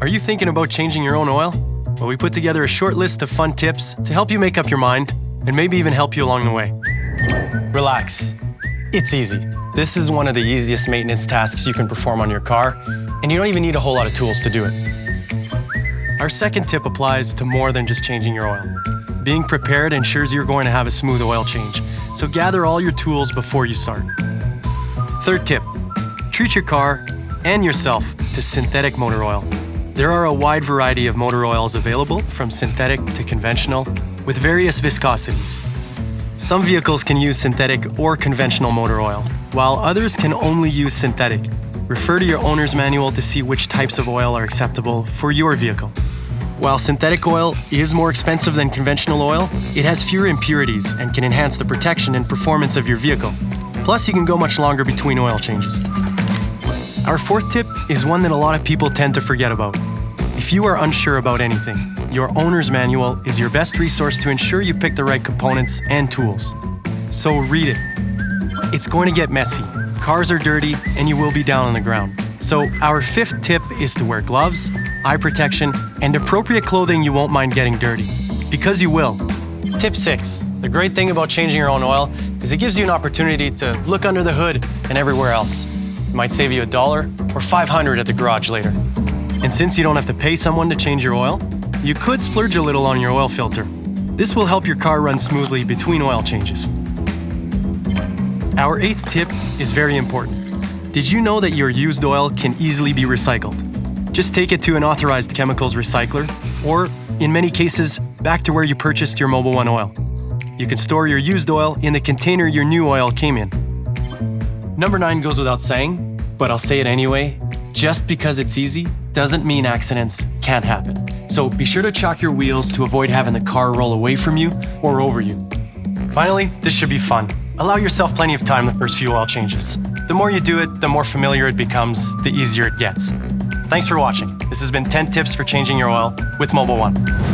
Are you thinking about changing your own oil? Well, we put together a short list of fun tips to help you make up your mind and maybe even help you along the way. Relax. It's easy. This is one of the easiest maintenance tasks you can perform on your car, and you don't even need a whole lot of tools to do it. Our second tip applies to more than just changing your oil. Being prepared ensures you're going to have a smooth oil change, so gather all your tools before you start. Third tip, treat your car and yourself to synthetic motor oil. There are a wide variety of motor oils available, from synthetic to conventional, with various viscosities. Some vehicles can use synthetic or conventional motor oil, while others can only use synthetic. Refer to your owner's manual to see which types of oil are acceptable for your vehicle. While synthetic oil is more expensive than conventional oil, it has fewer impurities and can enhance the protection and performance of your vehicle. Plus, you can go much longer between oil changes. Our fourth tip is one that a lot of people tend to forget about. If you are unsure about anything, your owner's manual is your best resource to ensure you pick the right components and tools. So read it. It's going to get messy. Cars are dirty, and you will be down on the ground. So our fifth tip is to wear gloves, eye protection, and appropriate clothing you won't mind getting dirty. Because you will. Tip 6. The great thing about changing your own oil is it gives you an opportunity to look under the hood and everywhere else. It might save you $1 or $500 at the garage later. And since you don't have to pay someone to change your oil, you could splurge a little on your oil filter. This will help your car run smoothly between oil changes. Our 8th tip is very important. Did you know that your used oil can easily be recycled? Just take it to an authorized chemicals recycler, or, in many cases, back to where you purchased your Mobil 1 oil. You can store your used oil in the container your new oil came in. Number 9 goes without saying, but I'll say it anyway. Just because it's easy doesn't mean accidents can't happen. So be sure to chalk your wheels to avoid having the car roll away from you or over you. Finally, this should be fun. Allow yourself plenty of time the first few oil changes. The more you do it, the more familiar it becomes, the easier it gets. Thanks for watching. This has been 10 tips for changing your oil with Mobil 1.